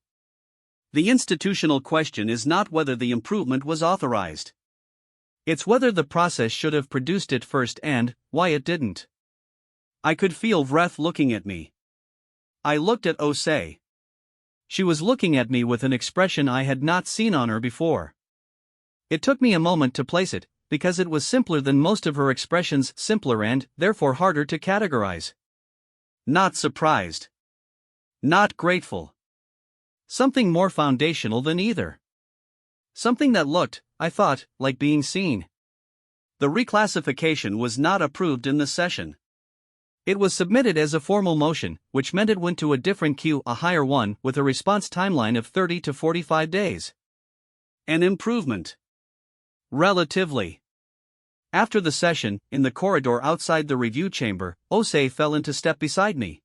The institutional question is not whether the improvement was authorized. It's whether the process should have produced it first and why it didn't. I could feel Vreth looking at me. I looked at Ose. She was looking at me with an expression I had not seen on her before. It took me a moment to place it, because it was simpler than most of her expressions, simpler and, therefore, harder to categorize. Not surprised. Not grateful. Something more foundational than either. Something that looked, I thought, like being seen. The reclassification was not approved in the session. It was submitted as a formal motion, which meant it went to a different queue, a higher one, with a response timeline of 30 to 45 days. An improvement. Relatively. After the session, in the corridor outside the review chamber, Ose fell into step beside me.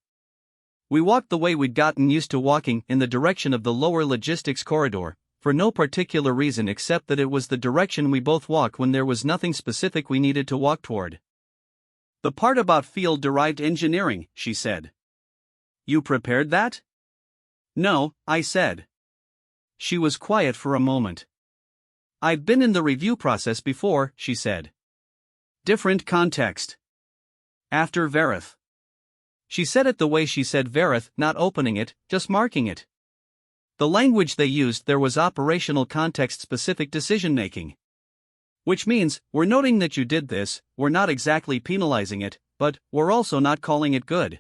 We walked the way we'd gotten used to walking, in the direction of the lower logistics corridor, for no particular reason except that it was the direction we both walked when there was nothing specific we needed to walk toward. The part about field-derived engineering, she said. You prepared that? No, I said. She was quiet for a moment. I've been in the review process before, she said. Different context. After Verith. She said it the way she said Verith, not opening it, just marking it. The language they used there was operational context-specific decision-making. Which means, we're noting that you did this, we're not exactly penalizing it, but we're also not calling it good.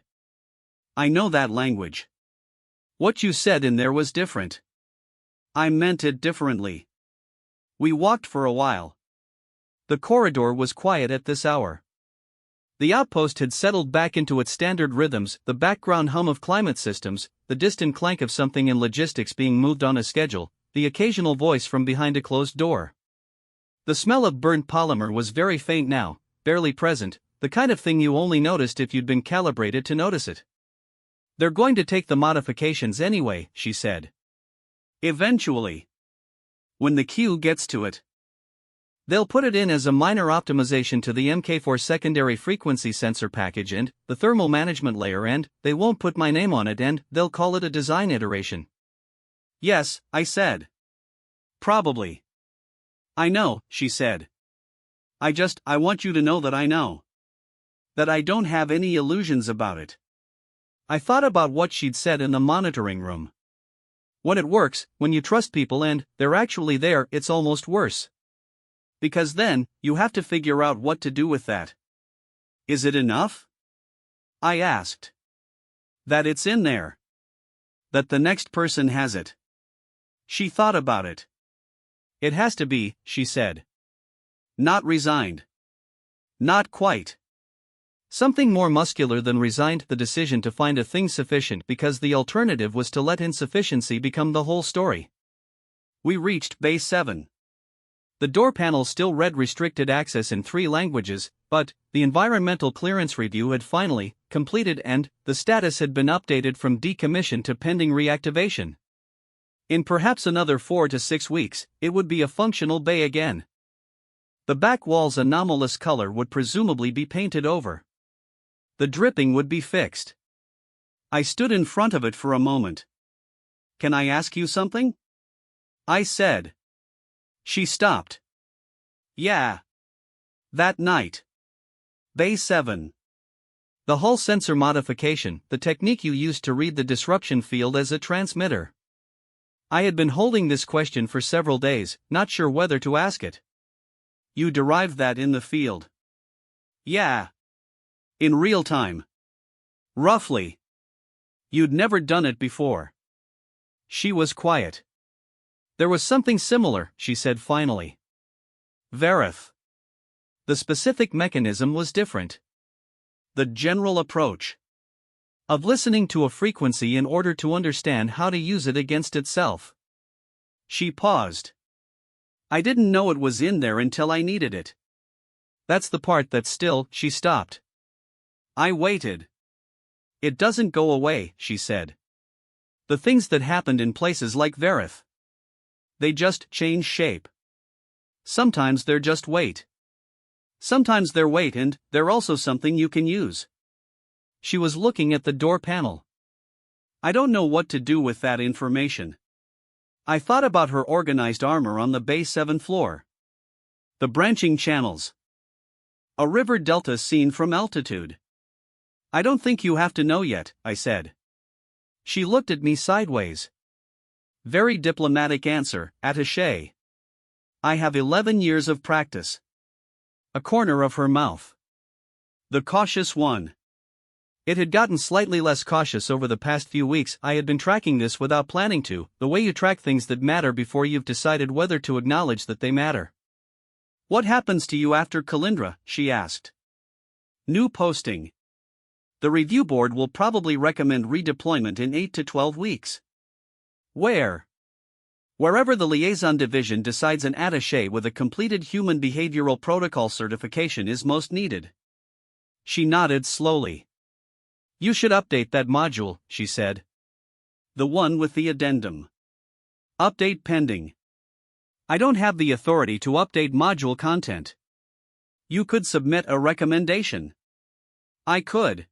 I know that language. What you said in there was different. I meant it differently. We walked for a while. The corridor was quiet at this hour. The outpost had settled back into its standard rhythms, the background hum of climate systems, the distant clank of something in logistics being moved on a schedule, the occasional voice from behind a closed door. The smell of burnt polymer was very faint now, barely present, the kind of thing you only noticed if you'd been calibrated to notice it. They're going to take the modifications anyway, she said. Eventually. When the queue gets to it. They'll put it in as a minor optimization to the MK4 secondary frequency sensor package and the thermal management layer, and they won't put my name on it, and they'll call it a design iteration. Yes, I said. Probably. I know, she said. I want you to know that I know. That I don't have any illusions about it. I thought about what she'd said in the monitoring room. When it works, when you trust people and they're actually there, it's almost worse. Because then, you have to figure out what to do with that. Is it enough? I asked. That it's in there. That the next person has it. She thought about it. It has to be, she said. Not resigned. Not quite. Something more muscular than resigned, the decision to find a thing sufficient because the alternative was to let insufficiency become the whole story. We reached Base 7. The door panel still read restricted access in 3 languages, but the environmental clearance review had finally completed and the status had been updated from decommission to pending reactivation. In perhaps another 4 to 6 weeks, it would be a functional bay again. The back wall's anomalous color would presumably be painted over. The dripping would be fixed. I stood in front of it for a moment. Can I ask you something? I said. She stopped. Yeah. That night. Bay 7. The hull sensor modification, the technique you used to read the disruption field as a transmitter. I had been holding this question for several days, not sure whether to ask it. You derived that in the field. Yeah. In real time. Roughly. You'd never done it before. She was quiet. There was something similar, she said finally. Verith. The specific mechanism was different. The general approach of listening to a frequency in order to understand how to use it against itself. She paused. I didn't know it was in there until I needed it. That's the part that's still, she stopped. I waited. It doesn't go away, she said. The things that happened in places like Verith. They just change shape. Sometimes they're just weight. Sometimes they're weight and they're also something you can use. She was looking at the door panel. I don't know what to do with that information. I thought about her organized armor on the Bay 7 floor. The branching channels. A river delta seen from altitude. I don't think you have to know yet, I said. She looked at me sideways. Very diplomatic answer, attaché. I have 11 years of practice. A corner of her mouth. The cautious one. It had gotten slightly less cautious over the past few weeks. I had been tracking this without planning to, the way you track things that matter before you've decided whether to acknowledge that they matter. What happens to you after Calindra? She asked. New posting. The review board will probably recommend redeployment in 8 to 12 weeks. Where? Wherever the liaison division decides an attaché with a completed human behavioral protocol certification is most needed. She nodded slowly. You should update that module, she said. The one with the addendum. Update pending. I don't have the authority to update module content. You could submit a recommendation. I could.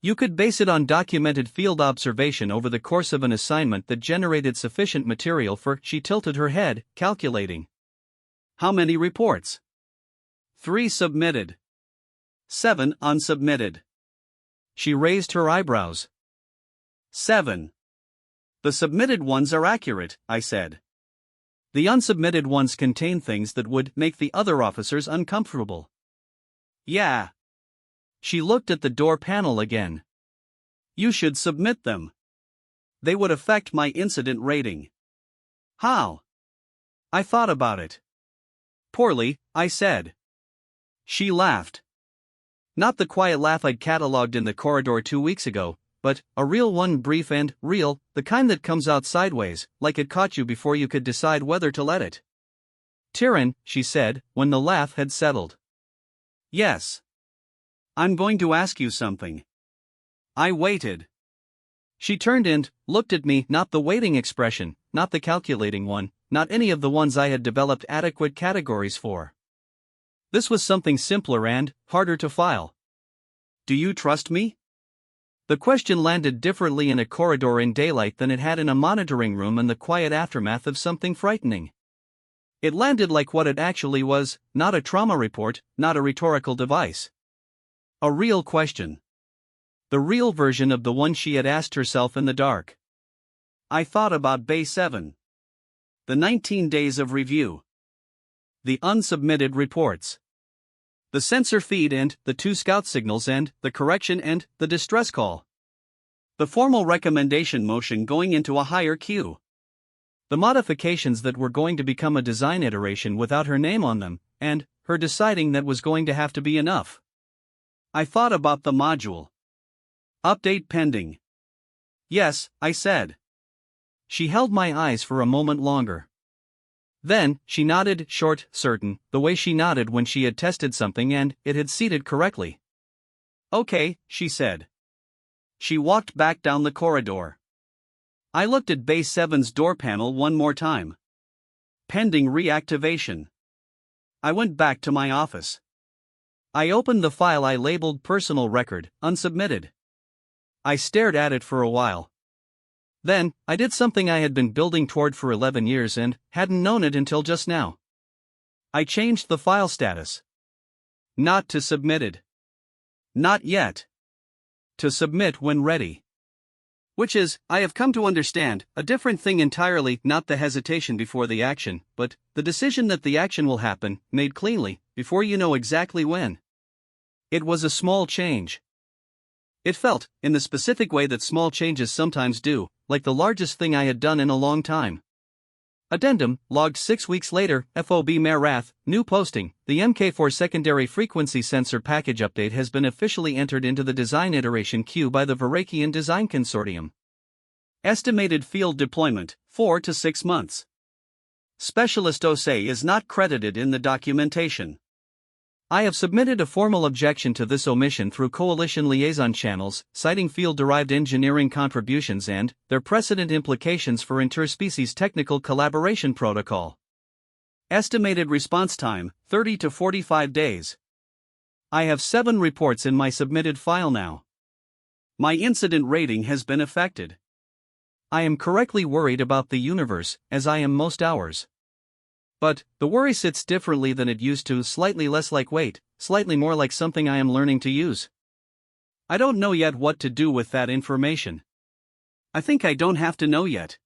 You could base it on documented field observation over the course of an assignment that generated sufficient material for, she tilted her head, calculating. How many reports? 3 submitted. 7 unsubmitted. She raised her eyebrows. 7. The submitted ones are accurate, I said. The unsubmitted ones contain things that would make the other officers uncomfortable. Yeah. She looked at the door panel again. You should submit them. They would affect my incident rating. How? I thought about it. Poorly, I said. She laughed. Not the quiet laugh I'd catalogued in the corridor 2 weeks ago, but a real one, brief and real, the kind that comes out sideways, like it caught you before you could decide whether to let it. Tyrann, she said, when the laugh had settled. Yes. I'm going to ask you something. I waited. She turned and looked at me, not the waiting expression, not the calculating one, not any of the ones I had developed adequate categories for. This was something simpler and harder to file. Do you trust me? The question landed differently in a corridor in daylight than it had in a monitoring room in the quiet aftermath of something frightening. It landed like what it actually was, not a trauma report, not a rhetorical device. A real question. The real version of the one she had asked herself in the dark. I thought about Bay 7. The 19 days of review. The unsubmitted reports. The sensor feed and the 2 scout signals and the correction and the distress call. The formal recommendation motion going into a higher queue. The modifications that were going to become a design iteration without her name on them, and her deciding that was going to have to be enough. I thought about the module. Update pending. Yes, I said. She held my eyes for a moment longer. Then, she nodded, short, certain, the way she nodded when she had tested something and it had seated correctly. Okay, she said. She walked back down the corridor. I looked at Bay 7's door panel one more time. Pending reactivation. I went back to my office. I opened the file I labeled Personal Record, Unsubmitted. I stared at it for a while. Then, I did something I had been building toward for 11 years and hadn't known it until just now. I changed the file status. Not to submitted. Not yet. To submit when ready. Which is, I have come to understand, a different thing entirely, not the hesitation before the action, but the decision that the action will happen, made cleanly, before you know exactly when. It was a small change. It felt, in the specific way that small changes sometimes do, like the largest thing I had done in a long time. Addendum, logged 6 weeks later, FOB Marath, new posting, the MK4 secondary frequency sensor package update has been officially entered into the design iteration queue by the Varakian Design Consortium. Estimated field deployment, 4 to 6 months. Specialist OSE is not credited in the documentation. I have submitted a formal objection to this omission through coalition liaison channels, citing field-derived engineering contributions and their precedent implications for interspecies technical collaboration protocol. Estimated response time, 30 to 45 days. I have 7 reports in my submitted file now. My incident rating has been affected. I am correctly worried about the universe, as I am most hours. But, the worry sits differently than it used to, slightly less like weight, slightly more like something I am learning to use. I don't know yet what to do with that information. I think I don't have to know yet.